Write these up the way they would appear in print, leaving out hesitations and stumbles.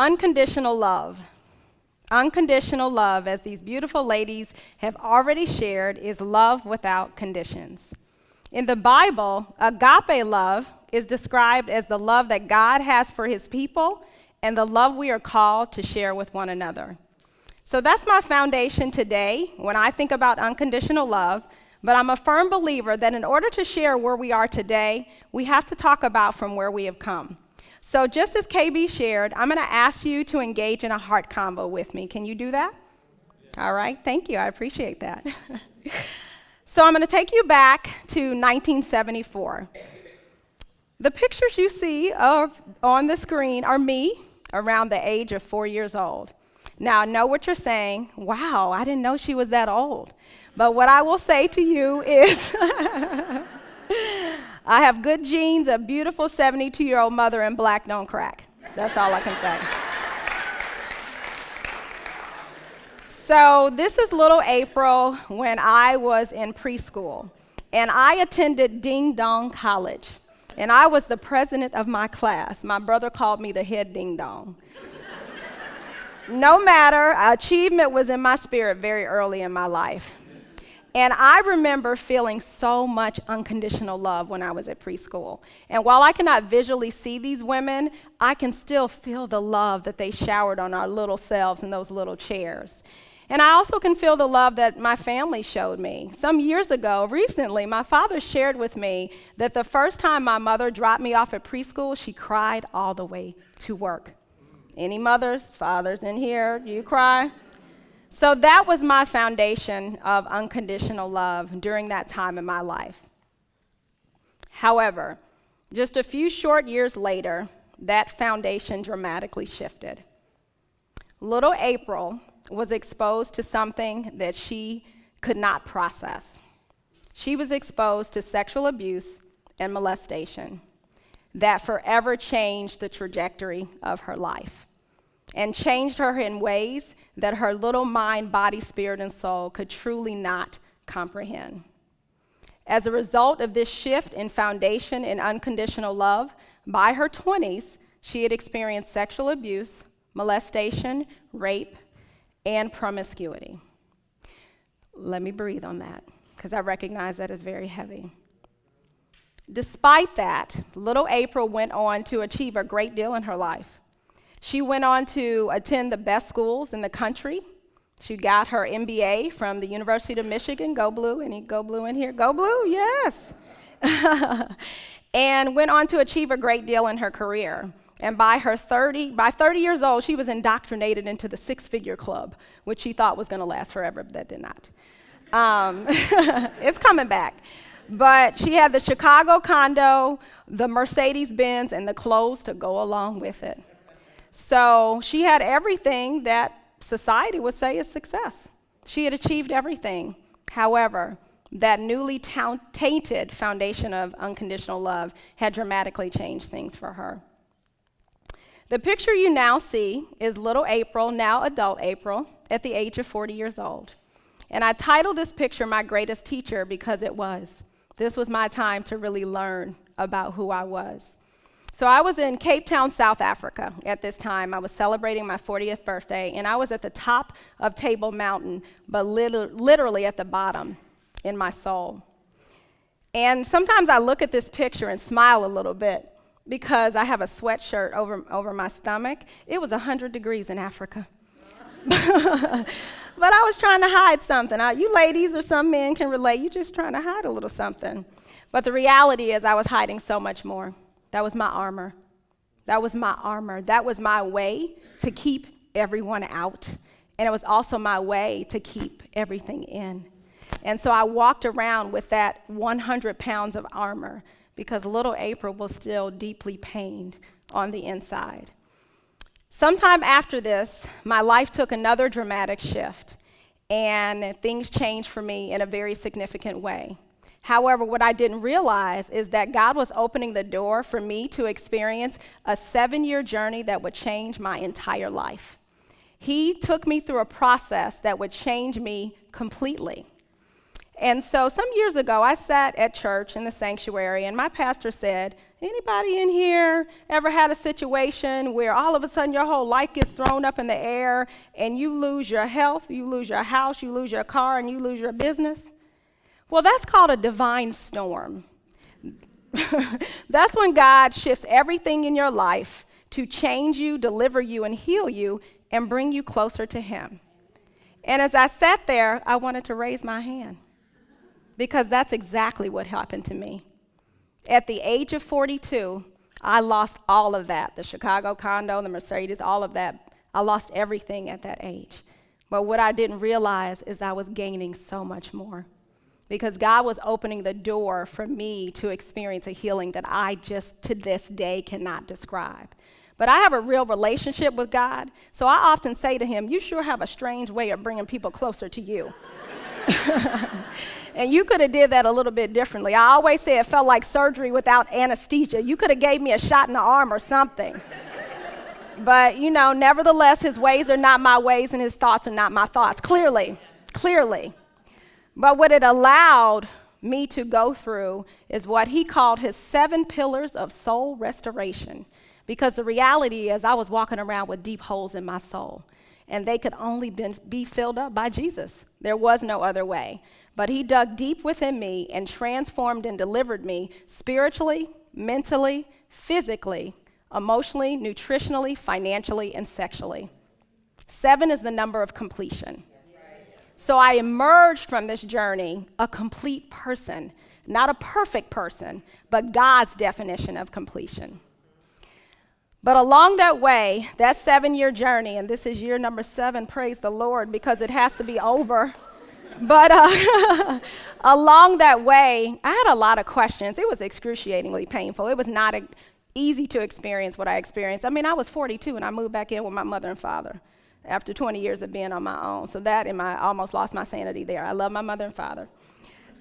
Unconditional love. Unconditional love, as these beautiful ladies have already shared, is love without conditions. In the Bible, agape love is described as the love that God has for his people and the love we are called to share with one another. So that's my foundation today when I think about unconditional love, but I'm a firm believer that in order to share where we are today, we have to talk about from where we have come. So just as KB shared, I'm going to ask you to engage in a heart convo with me. Can you do that? Yeah. All right, thank you. I appreciate that. So I'm going to take you back to 1974. The pictures you see on the screen are me around the age of 4 years old. Now, I know what you're saying. Wow, I didn't know she was that old. But what I will say to you is I have good genes, a beautiful 72-year-old mother, and black don't crack. That's all I can say. So this is little April when I was in preschool, and I attended Ding Dong College, and I was the president of my class. My brother called me the head ding dong. No matter, achievement was in my spirit very early in my life. And I remember feeling so much unconditional love when I was at preschool. And while I cannot visually see these women, I can still feel the love that they showered on our little selves in those little chairs. And I also can feel the love that my family showed me. Some years ago, recently, my father shared with me that the first time my mother dropped me off at preschool, she cried all the way to work. Any mothers, fathers in here, do you cry? So that was my foundation of unconditional love during that time in my life. However, just a few short years later, that foundation dramatically shifted. Little April was exposed to something that she could not process. She was exposed to sexual abuse and molestation that forever changed the trajectory of her life and changed her in ways that her little mind, body, spirit, and soul could truly not comprehend. As a result of this shift in foundation in unconditional love, by her 20s, she had experienced sexual abuse, molestation, rape, and promiscuity. Let me breathe on that, because I recognize that is very heavy. Despite that, little April went on to achieve a great deal in her life. She went on to attend the best schools in the country. She got her MBA from the University of Michigan. Go Blue. Any Go Blue in here? Go Blue, yes. And went on to achieve a great deal in her career. And by 30 years old, she was indoctrinated into the six-figure club, which she thought was going to last forever, but that did not. It's coming back. But she had the Chicago condo, the Mercedes-Benz, and the clothes to go along with it. So she had everything that society would say is success. She had achieved everything. However, that newly tainted foundation of unconditional love had dramatically changed things for her. The picture you now see is little April, now adult April, at the age of 40 years old. And I titled this picture My Greatest Teacher because it was. This was my time to really learn about who I was. So I was in Cape Town, South Africa at this time. I was celebrating my 40th birthday, and I was at the top of Table Mountain, but literally at the bottom in my soul. And sometimes I look at this picture and smile a little bit because I have a sweatshirt over my stomach. It was 100 degrees in Africa. But I was trying to hide something. You ladies or some men can relate. You're just trying to hide a little something. But the reality is I was hiding so much more. That was my armor. That was my armor. That was my way to keep everyone out. And it was also my way to keep everything in. And so I walked around with that 100 pounds of armor because little April was still deeply pained on the inside. Sometime after this, my life took another dramatic shift, and things changed for me in a very significant way. However, what I didn't realize is that God was opening the door for me to experience a 7-year journey that would change my entire life. He took me through a process that would change me completely. And so some years ago, I sat at church in the sanctuary, and my pastor said, Anybody in here ever had a situation where all of a sudden your whole life gets thrown up in the air and you lose your health, you lose your house, you lose your car, and you lose your business? Well, that's called a divine storm. That's when God shifts everything in your life to change you, deliver you, and heal you, and bring you closer to Him. And as I sat there, I wanted to raise my hand because that's exactly what happened to me. At the age of 42, I lost all of that, the Chicago condo, the Mercedes, all of that. I lost everything at that age. But what I didn't realize is I was gaining so much more because God was opening the door for me to experience a healing that I just to this day cannot describe. But I have a real relationship with God, so I often say to Him, you sure have a strange way of bringing people closer to you. And you could have did that a little bit differently. I always say it felt like surgery without anesthesia. You could have gave me a shot in the arm or something. But, nevertheless, His ways are not my ways and His thoughts are not my thoughts, clearly. But what it allowed me to go through is what He called His 7 pillars of soul restoration. Because the reality is I was walking around with deep holes in my soul, and they could only be filled up by Jesus. There was no other way. But He dug deep within me and transformed and delivered me spiritually, mentally, physically, emotionally, nutritionally, financially, and sexually. 7 is the number of completion. So I emerged from this journey a complete person, not a perfect person, but God's definition of completion. But along that way, that 7-year journey, and this is year number 7, praise the Lord, because it has to be over. But along that way, I had a lot of questions. It was excruciatingly painful. It was not easy to experience what I experienced. I mean, I was 42 and I moved back in with my mother and father after 20 years of being on my own. So that and I almost lost my sanity there. I love my mother and father.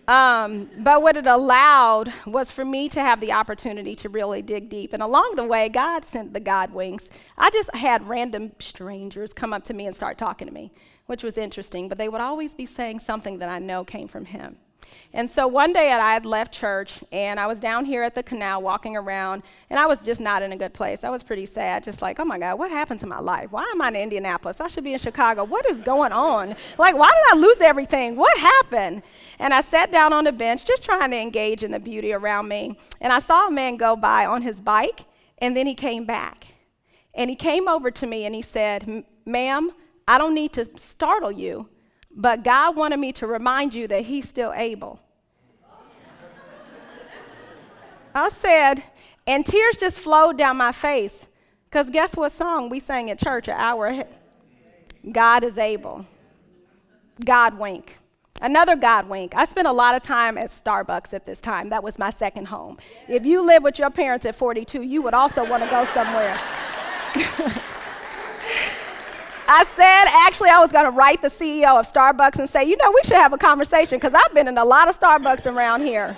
But what it allowed was for me to have the opportunity to really dig deep. And along the way, God sent the God winks. I just had random strangers come up to me and start talking to me, which was interesting. But they would always be saying something that I know came from Him. And so one day I had left church, and I was down here at the canal walking around, and I was just not in a good place. I was pretty sad, just like, oh my God, what happened to my life? Why am I in Indianapolis? I should be in Chicago. What is going on? Like, why did I lose everything? What happened? And I sat down on the bench just trying to engage in the beauty around me, and I saw a man go by on his bike, and then he came back. And he came over to me and he said, ma'am, I don't need to startle you, but God wanted me to remind you that He's still able. I said, and tears just flowed down my face, because guess what song we sang at church an hour ahead? God is able. God wink. Another God wink. I spent a lot of time at Starbucks at this time. That was my second home. If you live with your parents at 42, you would also want to go somewhere. I said, actually, I was going to write the CEO of Starbucks and say, we should have a conversation because I've been in a lot of Starbucks around here.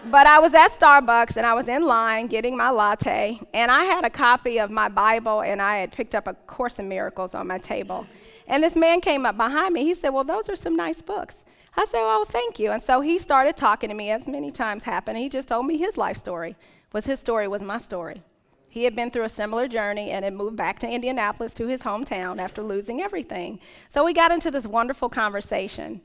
But I was at Starbucks and I was in line getting my latte, and I had a copy of my Bible and I had picked up A Course in Miracles on my table. And this man came up behind me. He said, well, those are some nice books. I said, oh, thank you. And so he started talking to me, as many times happen. He just told me his life story. His story was my story. He had been through a similar journey and had moved back to Indianapolis, to his hometown, after losing everything. So we got into this wonderful conversation.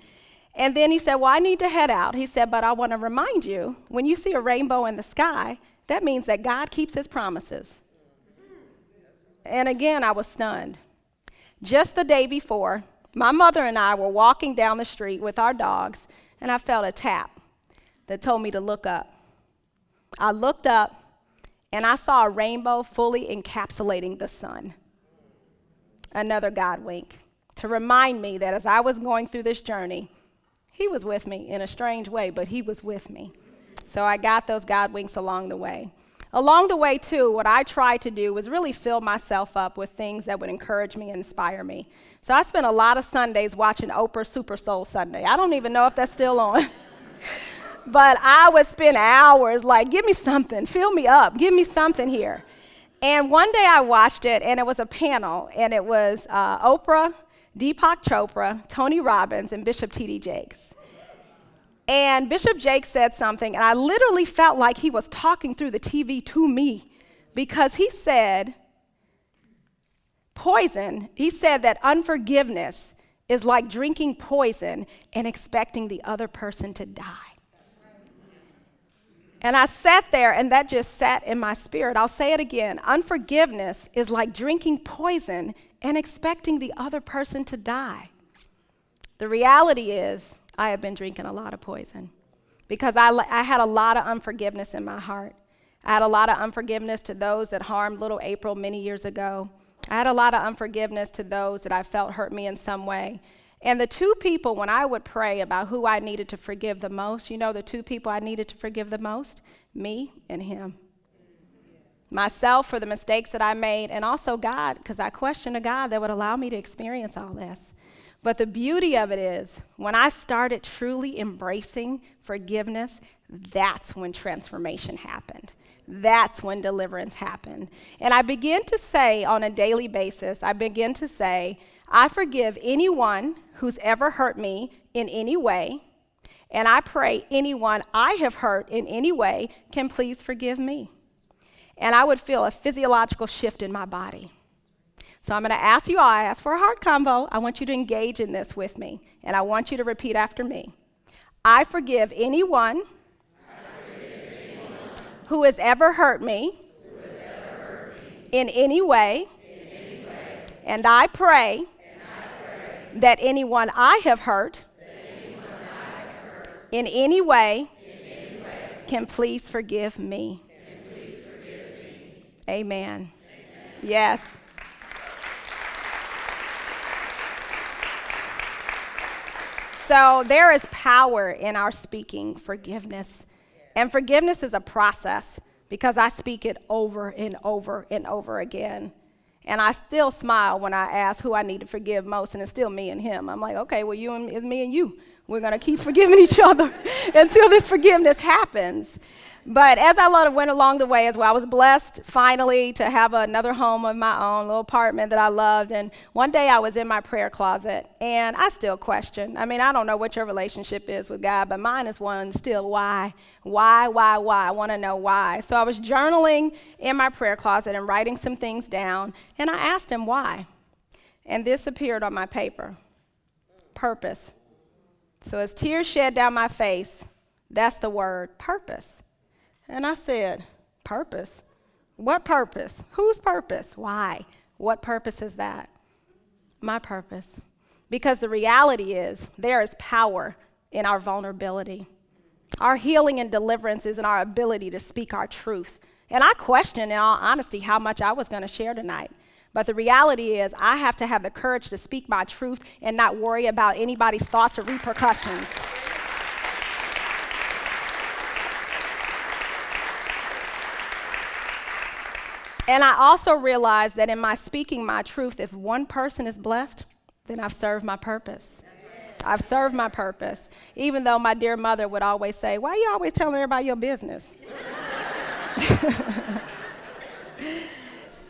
And then he said, well, I need to head out. He said, but I want to remind you, when you see a rainbow in the sky, that means that God keeps His promises. And again, I was stunned. Just the day before, my mother and I were walking down the street with our dogs, and I felt a tap that told me to look up. I looked up, and I saw a rainbow fully encapsulating the sun. Another God wink to remind me that as I was going through this journey, He was with me in a strange way, but He was with me. So I got those God winks along the way. Along the way, too, what I tried to do was really fill myself up with things that would encourage me and inspire me. So I spent a lot of Sundays watching Oprah Super Soul Sunday. I don't even know if that's still on. But I would spend hours like, give me something, fill me up, give me something here. And one day I watched it, and it was a panel, and it was Oprah, Deepak Chopra, Tony Robbins, and Bishop T.D. Jakes. And Bishop Jake said something, and I literally felt like he was talking through the TV to me, because he said, he said that unforgiveness is like drinking poison and expecting the other person to die. And I sat there, and that just sat in my spirit. I'll say it again. Unforgiveness is like drinking poison and expecting the other person to die. The reality is, I have been drinking a lot of poison because I had a lot of unforgiveness in my heart. I had a lot of unforgiveness to those that harmed little April many years ago. I had a lot of unforgiveness to those that I felt hurt me in some way. And the two people, when I would pray about who I needed to forgive the most, you know the two people I needed to forgive the most? Me and him. Myself for the mistakes that I made, and also God, because I questioned a God that would allow me to experience all this. But the beauty of it is, when I started truly embracing forgiveness, that's when transformation happened. That's when deliverance happened. And I begin to say on a daily basis, I forgive anyone who's ever hurt me in any way, and I pray anyone I have hurt in any way can please forgive me. And I would feel a physiological shift in my body. So I'm going to ask you all, I ask for a heart convo. I want you to engage in this with me, and I want you to repeat after me. I forgive anyone who has ever hurt me in any way, and I pray that anyone I have hurt in any way can please forgive me. Amen. Yes. So there is power in our speaking forgiveness. And forgiveness is a process because I speak it over and over and over again. And I still smile when I ask who I need to forgive most, and it's still me and him. I'm like, okay, well, it's me and you. We're going to keep forgiving each other until this forgiveness happens. But as I went along the way as well, I was blessed finally to have another home of my own, little apartment that I loved. And one day I was in my prayer closet, and I still question. I mean, I don't know what your relationship is with God, but mine is one still, why? Why? I want to know why. So I was journaling in my prayer closet and writing some things down, and I asked him why. And this appeared on my paper, purpose. So as tears shed down my face, that's the word, purpose. And I said, purpose? What purpose? Whose purpose? Why? What purpose is that? My purpose. Because the reality is, there is power in our vulnerability. Our healing and deliverance is in our ability to speak our truth. And I questioned, in all honesty, how much I was going to share tonight. But the reality is, I have to have the courage to speak my truth and not worry about anybody's thoughts or repercussions. And I also realized that in my speaking my truth, if one person is blessed, then I've served my purpose. I've served my purpose. Even though my dear mother would always say, why are you always telling everybody your business?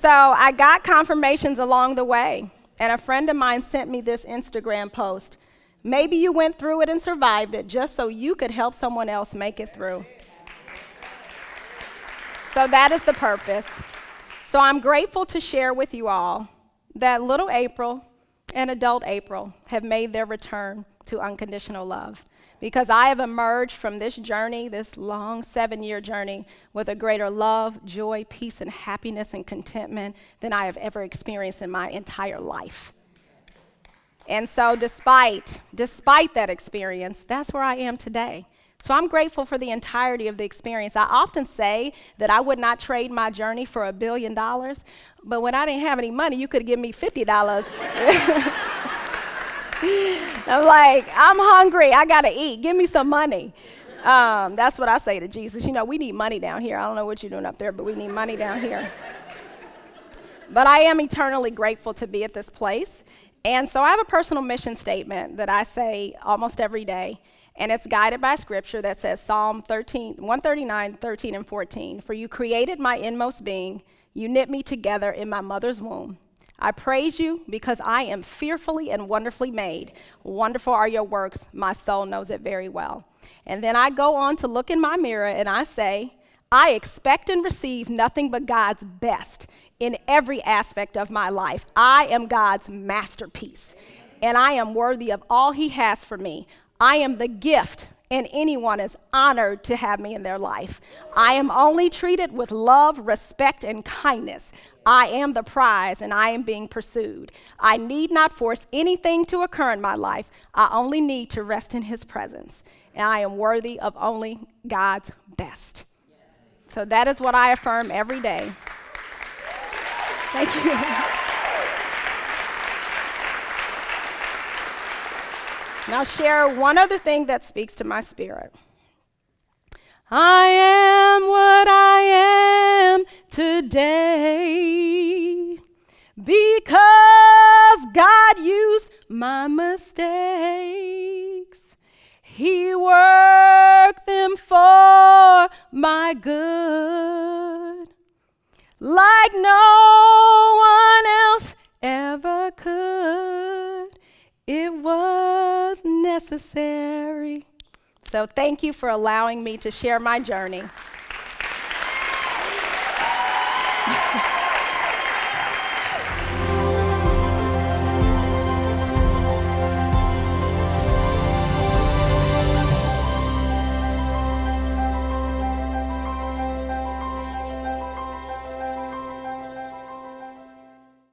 So I got confirmations along the way. And a friend of mine sent me this Instagram post. Maybe you went through it and survived it just so you could help someone else make it through. So that is the purpose. So I'm grateful to share with you all that little April and adult April have made their return to unconditional love, because I have emerged from this journey, this long 7-year journey, with a greater love, joy, peace, and happiness and contentment than I have ever experienced in my entire life. And so despite that experience, that's where I am today. So I'm grateful for the entirety of the experience. I often say that I would not trade my journey for $1 billion, but when I didn't have any money, you could give me $50. I'm like, I'm hungry, I gotta eat, give me some money. That's what I say to Jesus. You know, we need money down here. I don't know what you're doing up there, but we need money down here. But I am eternally grateful to be at this place. And so I have a personal mission statement that I say almost every day. And it's guided by scripture that says Psalm 139, 13, and 14. For you created my inmost being. You knit me together in my mother's womb. I praise you because I am fearfully and wonderfully made. Wonderful are your works. My soul knows it very well. And then I go on to look in my mirror and I say, I expect and receive nothing but God's best in every aspect of my life. I am God's masterpiece, and I am worthy of all He has for me. I am the gift, and anyone is honored to have me in their life. I am only treated with love, respect, and kindness. I am the prize, and I am being pursued. I need not force anything to occur in my life. I only need to rest in His presence, and I am worthy of only God's best. So that is what I affirm every day. Thank you. Now share one other thing that speaks to my spirit. I am what I am today because God used my mistakes. He worked them for my good, like no one else ever could. It was necessary. So thank you for allowing me to share my journey.